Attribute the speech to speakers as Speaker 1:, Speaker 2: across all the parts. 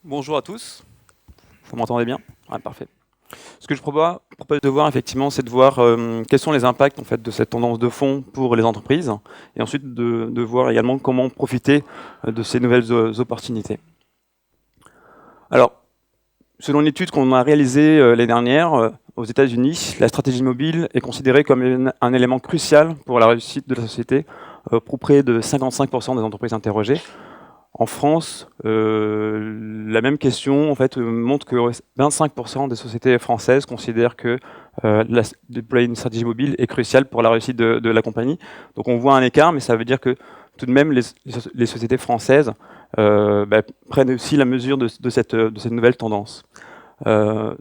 Speaker 1: Bonjour à tous, vous m'entendez bien? Ouais, parfait. Ce que je propose de voir effectivement, c'est de voir quels sont les impacts en fait, de cette tendance de fond pour les entreprises, et ensuite de voir également comment profiter de ces nouvelles opportunités. Alors, selon une étude qu'on a réalisée l'année dernière aux États-Unis, la stratégie mobile est considérée comme un élément crucial pour la réussite de la société pour près de 55% des entreprises interrogées. En France, la même question en fait, montre que 25% des sociétés françaises considèrent que déployer une stratégie mobile est crucial pour la réussite de la compagnie. Donc on voit un écart, mais ça veut dire que tout de même les sociétés françaises prennent aussi la mesure de cette nouvelle tendance.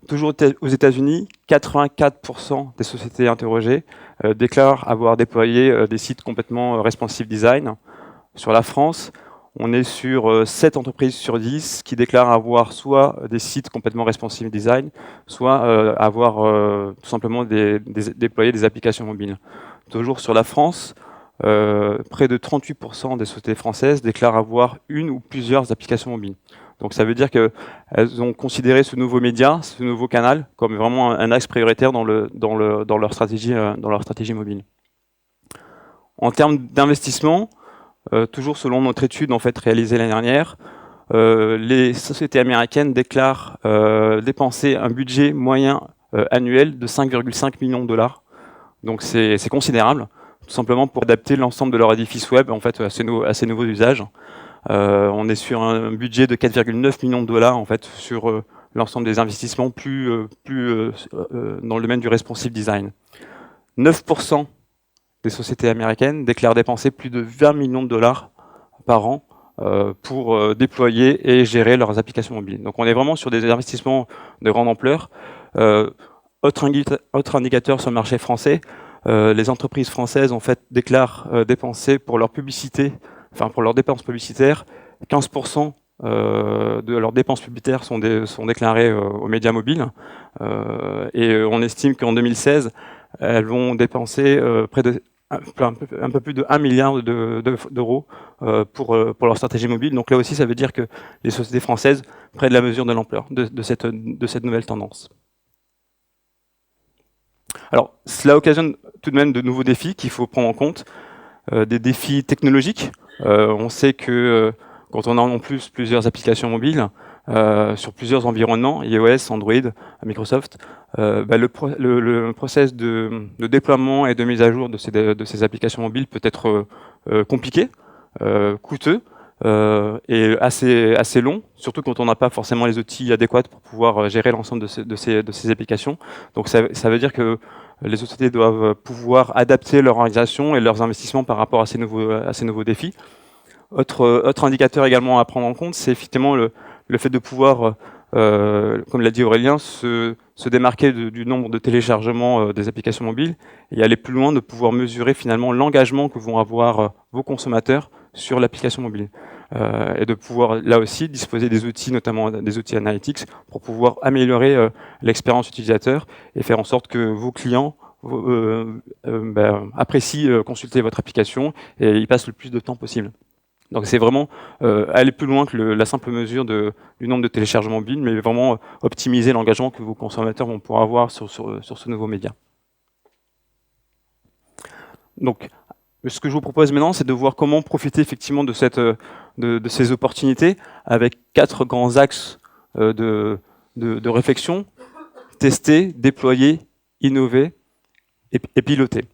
Speaker 1: Toujours aux États-Unis, 84% des sociétés interrogées déclarent avoir déployé des sites complètement responsive design. Sur la France, on est sur 7 entreprises sur 10 qui déclarent avoir soit des sites complètement responsive design, soit avoir tout simplement déployé des applications mobiles. Toujours sur la France, près de 38% des sociétés françaises déclarent avoir une ou plusieurs applications mobiles. Donc ça veut dire qu'elles ont considéré ce nouveau média, ce nouveau canal, comme vraiment un axe prioritaire dans leur stratégie mobile. En termes d'investissement, toujours selon notre étude en fait, réalisée l'année dernière, les sociétés américaines déclarent dépenser un budget moyen annuel de 5,5 millions de dollars. Donc c'est considérable, tout simplement pour adapter l'ensemble de leur édifice web en fait, à ces nouveaux usages. On est sur un budget de 4,9 millions de dollars en fait, sur l'ensemble des investissements dans le domaine du responsive design. 9% des sociétés américaines déclarent dépenser plus de 20 millions de dollars par an pour déployer et gérer leurs applications mobiles. Donc on est vraiment sur des investissements de grande ampleur. Autre indicateur sur le marché français, les entreprises françaises en fait déclarent dépenser pour leur publicité, enfin pour leurs dépenses publicitaires, 15% de leurs dépenses publicitaires sont déclarées aux médias mobiles. Et on estime qu'en 2016, elles vont dépenser près de un peu plus de 1 milliard d'euros pour leur stratégie mobile. Donc là aussi, ça veut dire que les sociétés françaises prennent la mesure de l'ampleur de cette nouvelle tendance. Alors, cela occasionne tout de même de nouveaux défis qu'il faut prendre en compte, des défis technologiques. On sait que quand on a en plus plusieurs applications mobiles, sur plusieurs environnements, iOS, Android, Microsoft, le process de déploiement et de mise à jour de ces applications mobiles peut être compliqué, coûteux et assez long, surtout quand on n'a pas forcément les outils adéquats pour pouvoir gérer l'ensemble de ces applications. Donc ça veut dire que les sociétés doivent pouvoir adapter leur organisation et leurs investissements par rapport à ces nouveaux défis. Autre indicateur également à prendre en compte, c'est effectivement le fait de pouvoir, comme l'a dit Aurélien, se démarquer du nombre de téléchargements des applications mobiles et aller plus loin, de pouvoir mesurer finalement l'engagement que vont avoir vos consommateurs sur l'application mobile. Et de pouvoir là aussi disposer des outils, notamment des outils analytics, pour pouvoir améliorer l'expérience utilisateur et faire en sorte que vos clients apprécient consulter votre application et y passent le plus de temps possible. Donc c'est vraiment aller plus loin que la simple mesure du nombre de téléchargements mobiles, mais vraiment optimiser l'engagement que vos consommateurs vont pouvoir avoir sur ce nouveau média. Donc ce que je vous propose maintenant, c'est de voir comment profiter effectivement de ces opportunités avec 4 grands axes de réflexion: tester, déployer, innover et piloter.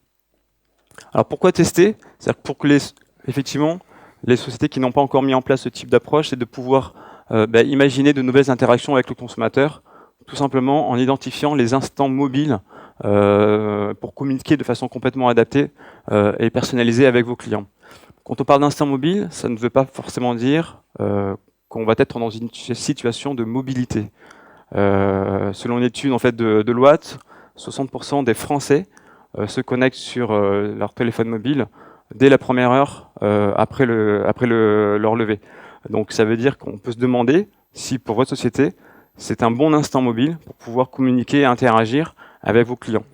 Speaker 1: Alors pourquoi tester? C'est-à-dire pour que effectivement, les sociétés qui n'ont pas encore mis en place ce type d'approche, c'est de pouvoir imaginer de nouvelles interactions avec le consommateur, tout simplement en identifiant les instants mobiles pour communiquer de façon complètement adaptée et personnalisée avec vos clients. Quand on parle d'instant mobile, ça ne veut pas forcément dire qu'on va être dans une situation de mobilité. Selon une étude en fait, de Deloitte, 60% des Français se connectent sur leur téléphone mobile dès la première heure après leur lever. Donc ça veut dire qu'on peut se demander si pour votre société, c'est un bon instant mobile pour pouvoir communiquer et interagir avec vos clients.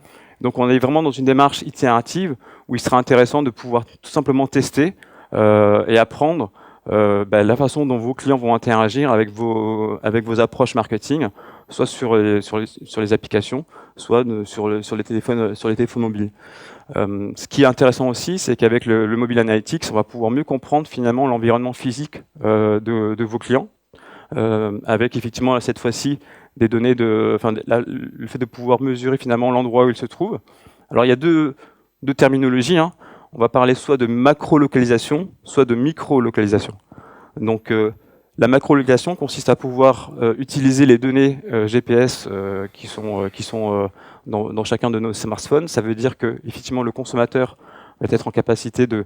Speaker 1: Donc on est vraiment dans une démarche itérative où il sera intéressant de pouvoir tout simplement tester et apprendre la façon dont vos clients vont interagir avec vos approches marketing, soit sur les applications, soit sur les téléphones mobiles. Ce qui est intéressant aussi, c'est qu'avec le Mobile Analytics, on va pouvoir mieux comprendre finalement l'environnement physique de vos clients, avec effectivement cette fois-ci des données le fait de pouvoir mesurer finalement l'endroit où ils se trouvent. Alors il y a deux terminologies, hein. On va parler soit de macro-localisation, soit de micro-localisation. Donc la macro-localisation consiste à pouvoir utiliser les données GPS qui sont dans chacun de nos smartphones. Ça veut dire que effectivement le consommateur va être en capacité de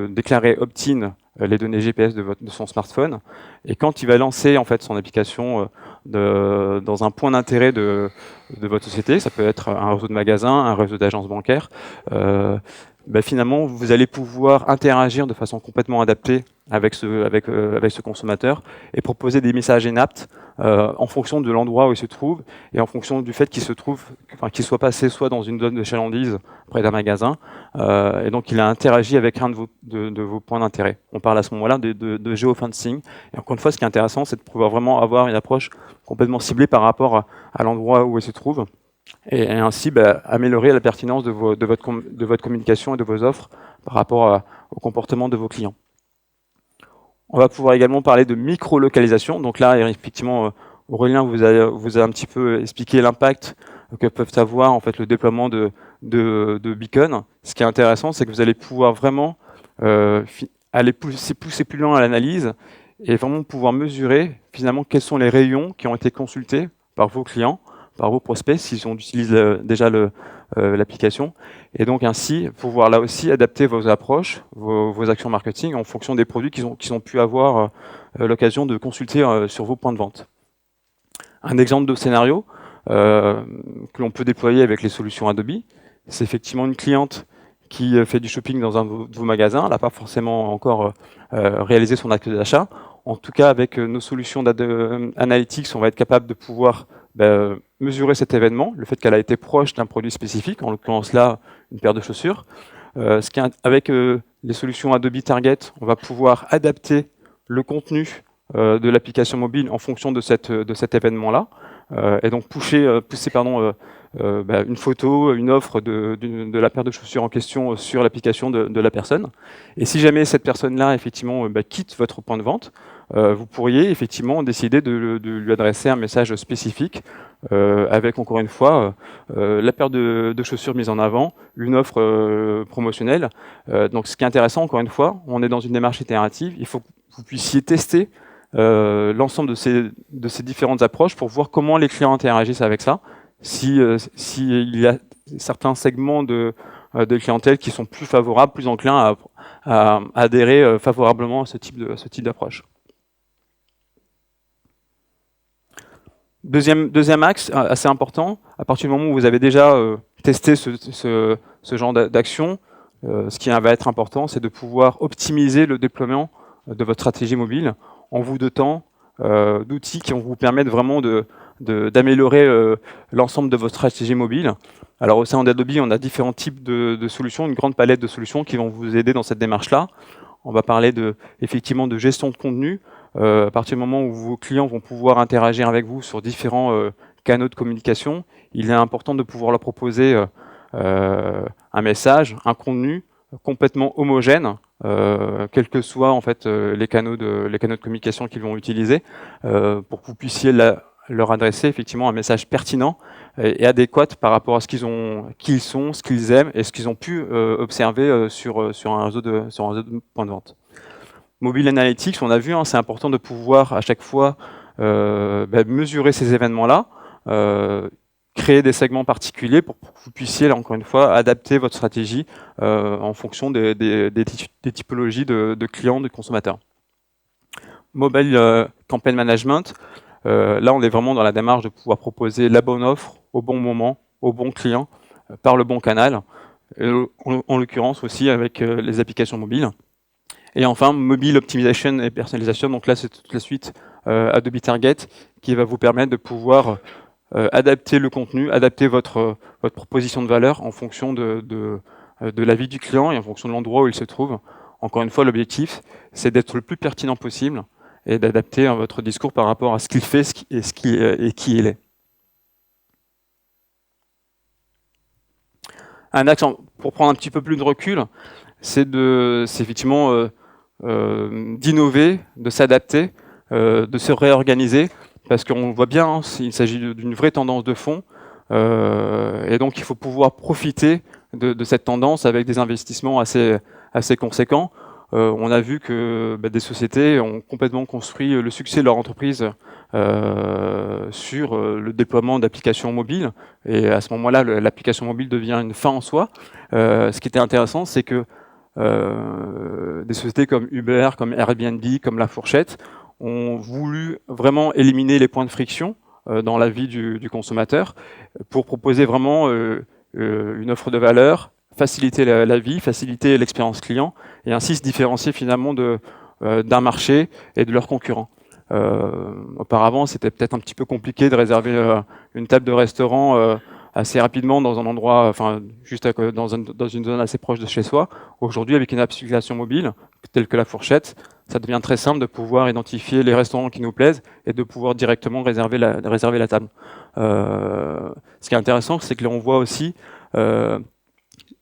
Speaker 1: déclarer opt-in les données GPS de son smartphone, et quand il va lancer en fait son application dans un point d'intérêt de votre société, ça peut être un réseau de magasins, un réseau d'agences bancaires, finalement vous allez pouvoir interagir de façon complètement adaptée avec ce consommateur et proposer des messages inaptes en fonction de l'endroit où il se trouve et en fonction du fait qu'il soit passé soit dans une zone de chalandise près d'un magasin, et donc il a interagi avec un de vos points d'intérêt. On parle à ce moment-là de géofencing. Et encore une fois, ce qui est intéressant, c'est de pouvoir vraiment avoir une approche complètement ciblée par rapport à l'endroit où il se trouve, et ainsi améliorer la pertinence de votre communication et de vos offres par rapport au comportement de vos clients. On va pouvoir également parler de micro-localisation. Donc là, effectivement, Aurélien vous a un petit peu expliqué l'impact que peuvent avoir en fait le déploiement de beacons. Ce qui est intéressant, c'est que vous allez pouvoir vraiment aller pousser plus loin à l'analyse et vraiment pouvoir mesurer finalement quels sont les rayons qui ont été consultés par vos clients, par vos prospects, s'ils utilisent déjà l'application, et donc ainsi pouvoir là aussi adapter vos approches, vos actions marketing en fonction des produits qu'ils ont pu avoir l'occasion de consulter sur vos points de vente. Un exemple de scénario que l'on peut déployer avec les solutions Adobe, c'est effectivement une cliente qui fait du shopping dans un de vos magasins. Elle n'a pas forcément encore réalisé son acte d'achat. En tout cas, avec nos solutions d'analytics, on va être capable de pouvoir mesurer cet événement, le fait qu'elle a été proche d'un produit spécifique, en l'occurrence là, une paire de chaussures. Avec les solutions Adobe Target, on va pouvoir adapter le contenu de l'application mobile en fonction de cet événement-là, et donc pousser une photo, une offre de la paire de chaussures en question sur l'application de la personne. Et si jamais cette personne-là effectivement quitte votre point de vente, vous pourriez effectivement décider de lui adresser un message spécifique avec encore une fois la paire de chaussures mise en avant, une offre promotionnelle. Donc ce qui est intéressant, encore une fois, on est dans une démarche itérative, il faut que vous puissiez tester l'ensemble de ces différentes approches pour voir comment les clients interagissent avec ça, si il y a certains segments de clientèle qui sont plus favorables, plus enclins à adhérer favorablement à ce type d'approche. Deuxième axe assez important, à partir du moment où vous avez déjà testé ce genre d'action, ce qui va être important, c'est de pouvoir optimiser le déploiement de votre stratégie mobile en vous dotant d'outils qui vont vous permettre vraiment d'améliorer l'ensemble de votre stratégie mobile. Alors au sein d'Adobe, on a différents types de solutions, une grande palette de solutions qui vont vous aider dans cette démarche-là. On va parler effectivement de gestion de contenu. À partir du moment où vos clients vont pouvoir interagir avec vous sur différents canaux de communication, il est important de pouvoir leur proposer un message, un contenu complètement homogène, quels que soient en fait les canaux de communication qu'ils vont utiliser, pour que vous puissiez leur adresser effectivement un message pertinent et adéquat par rapport à qui ils sont, ce qu'ils aiment et ce qu'ils ont pu observer sur un réseau de points de vente. Mobile Analytics, on a vu, c'est important de pouvoir à chaque fois mesurer ces événements-là, créer des segments particuliers pour que vous puissiez, là, encore une fois, adapter votre stratégie en fonction des typologies de clients, de consommateurs. Mobile Campaign Management, là on est vraiment dans la démarche de pouvoir proposer la bonne offre au bon moment, au bon client, par le bon canal, en l'occurrence aussi avec les applications mobiles. Et enfin, Mobile Optimization et Personnalisation, donc là c'est toute la suite Adobe Target qui va vous permettre de pouvoir adapter le contenu, adapter votre proposition de valeur en fonction de la vie du client et en fonction de l'endroit où il se trouve, encore une fois, l'objectif, c'est d'être le plus pertinent possible et d'adapter votre discours par rapport à ce qu'il fait et qui il est. Un axe, pour prendre un petit peu plus de recul, c'est effectivement d'innover, de s'adapter, de se réorganiser, parce qu'on voit bien, hein, il s'agit d'une vraie tendance de fond, et donc il faut pouvoir profiter de cette tendance avec des investissements assez conséquents. On a vu que des sociétés ont complètement construit le succès de leur entreprise sur le déploiement d'applications mobiles, et à ce moment-là, l'application mobile devient une fin en soi. Ce qui était intéressant, c'est que des sociétés comme Uber, comme Airbnb, comme La Fourchette ont voulu vraiment éliminer les points de friction dans la vie du consommateur pour proposer vraiment une offre de valeur, faciliter la vie, faciliter l'expérience client et ainsi se différencier finalement d'un marché et de leurs concurrents. Auparavant, c'était peut-être un petit peu compliqué de réserver une table de restaurant assez rapidement dans un endroit, enfin juste dans une zone assez proche de chez soi. Aujourd'hui, avec une application mobile telle que La Fourchette, ça devient très simple de pouvoir identifier les restaurants qui nous plaisent et de pouvoir directement réserver la table. Ce qui est intéressant, c'est que l'on voit aussi un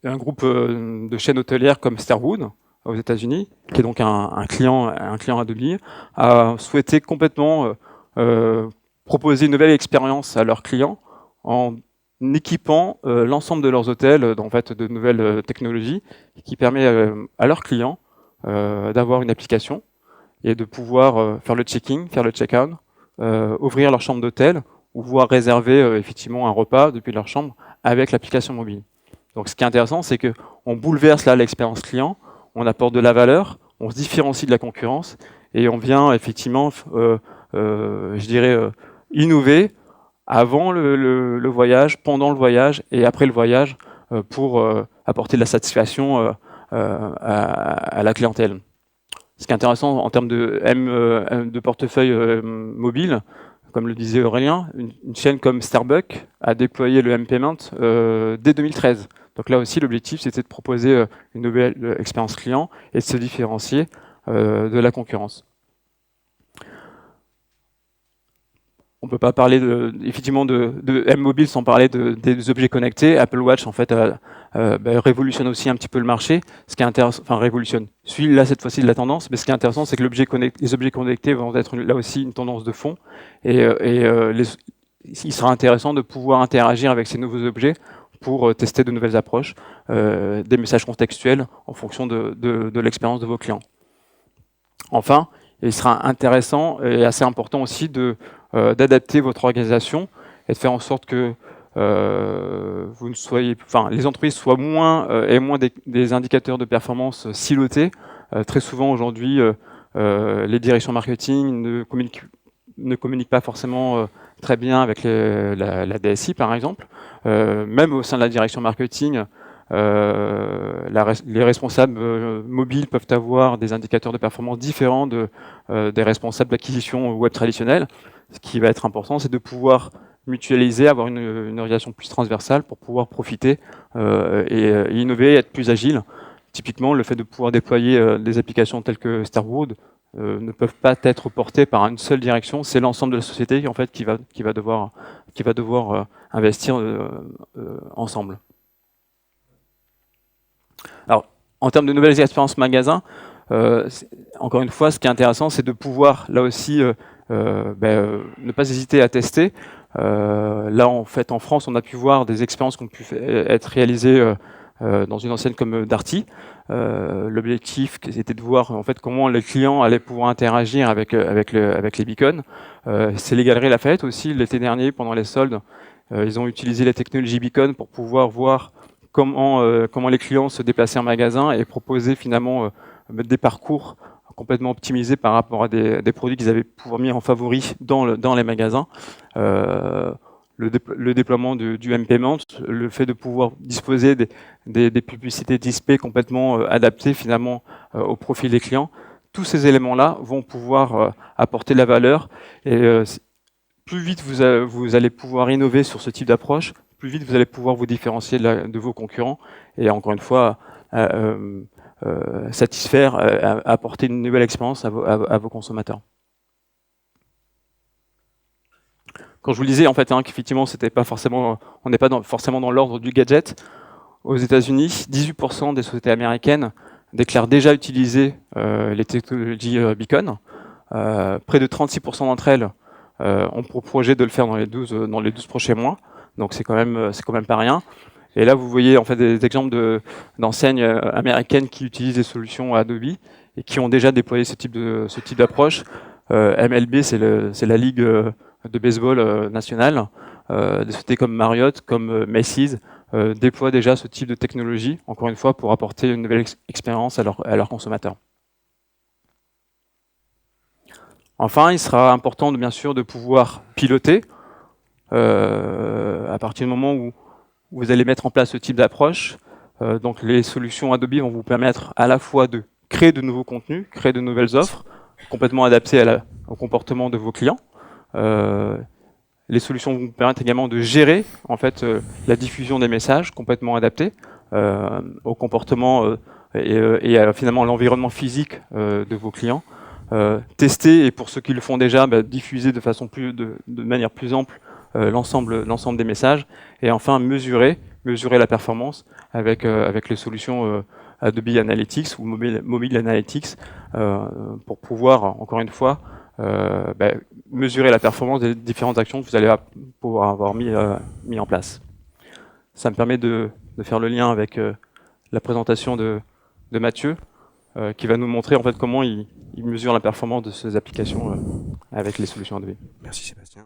Speaker 1: groupe de chaînes hôtelières comme Starwood aux États-Unis, qui est donc un client Adobe, a souhaité complètement proposer une nouvelle expérience à leurs clients en équipant l'ensemble de leurs hôtels en fait, de nouvelles technologies qui permet à leurs clients d'avoir une application et de pouvoir faire le check-in, faire le check-out, ouvrir leur chambre d'hôtel ou pouvoir réserver effectivement un repas depuis leur chambre avec l'application mobile. Donc ce qui est intéressant, c'est qu'on bouleverse là l'expérience client, on apporte de la valeur, on se différencie de la concurrence et on vient effectivement, je dirais, innover avant le voyage, pendant le voyage et après le voyage pour apporter de la satisfaction à la clientèle. Ce qui est intéressant en termes de portefeuille mobile, comme le disait Aurélien, une chaîne comme Starbucks a déployé le M-Payment dès 2013. Donc là aussi, l'objectif, c'était de proposer une nouvelle expérience client et de se différencier de la concurrence. On ne peut pas parler effectivement de M-Mobile sans parler des objets connectés. Apple Watch, en fait, révolutionne aussi un petit peu le marché. Ce qui est intéressant, enfin révolutionne, suit là cette fois-ci de la tendance, mais ce qui est intéressant, c'est que les objets connectés vont être là aussi une tendance de fond. Il sera intéressant de pouvoir interagir avec ces nouveaux objets pour tester de nouvelles approches, des messages contextuels en fonction de l'expérience de vos clients. Enfin, il sera intéressant et assez important aussi d'adapter votre organisation et de faire en sorte que vous ne soyez, enfin, les entreprises soient moins des indicateurs de performance silotés. Très souvent aujourd'hui, les directions marketing ne communiquent pas forcément très bien avec la DSI par exemple. Même au sein de la direction marketing, les responsables mobiles peuvent avoir des indicateurs de performance différents des responsables d'acquisition web traditionnels. Ce qui va être important, c'est de pouvoir mutualiser, avoir une organisation plus transversale pour pouvoir profiter et innover, être plus agile. Typiquement, le fait de pouvoir déployer des applications telles que Starwood ne peuvent pas être portées par une seule direction. C'est l'ensemble de la société en fait, qui va devoir investir ensemble. Alors, en termes de nouvelles expériences magasins, encore une fois, ce qui est intéressant, c'est de pouvoir, là aussi, ne pas hésiter à tester. Là, en fait, en France, on a pu voir des expériences qui ont pu être réalisées dans une enseigne comme Darty. L'objectif, c'était de voir en fait comment les clients allaient pouvoir interagir avec les beacons. C'est les Galeries Lafayette aussi, l'été dernier, pendant les soldes, ils ont utilisé la technologie beacon pour pouvoir voir comment les clients se déplaçaient en magasin et proposer finalement des parcours complètement optimisés par rapport à des produits qu'ils avaient pouvoir mis en favori dans les magasins. Le déploiement du M-Payment, le fait de pouvoir disposer des publicités display complètement adaptées finalement au profil des clients, tous ces éléments-là vont pouvoir apporter de la valeur et plus vite vous allez pouvoir innover sur ce type d'approche, plus vite vous allez pouvoir vous différencier de vos concurrents et encore une fois satisfaire, apporter une nouvelle expérience à vos consommateurs. Quand je vous le disais, en fait, qu'effectivement, c'était pas forcément, on n'est pas forcément dans l'ordre du gadget. Aux États-Unis, 18% des sociétés américaines déclarent déjà utiliser les technologies beacon. Près de 36% d'entre elles ont pour projet de le faire dans les 12 prochains mois. Donc c'est quand même pas rien. Et là, vous voyez en fait des exemples d'enseignes américaines qui utilisent des solutions Adobe et qui ont déjà déployé ce type d'approche. MLB, c'est la ligue de baseball nationale. Des sociétés comme Marriott, comme Macy's déploient déjà ce type de technologie, encore une fois, pour apporter une nouvelle expérience à leurs consommateurs. Enfin, il sera important, bien sûr, de pouvoir piloter à partir du moment où vous allez mettre en place ce type d'approche. Donc, les solutions Adobe vont vous permettre à la fois de créer de nouveaux contenus, créer de nouvelles offres, complètement adaptées au comportement de vos clients. Les solutions vont vous permettre également de gérer en fait la diffusion des messages complètement adaptés au comportement et finalement à l'environnement physique de vos clients. Tester, et pour ceux qui le font déjà, diffuser de manière plus ample l'ensemble des messages, et enfin mesurer la performance avec les solutions Adobe Analytics ou Mobile Analytics pour pouvoir, encore une fois, mesurer la performance des différentes actions que vous allez pouvoir avoir mis en place. Ça me permet de faire le lien avec la présentation de Mathieu, qui va nous montrer en fait comment il mesure la performance de ces applications avec les solutions Adobe.
Speaker 2: Merci Sébastien.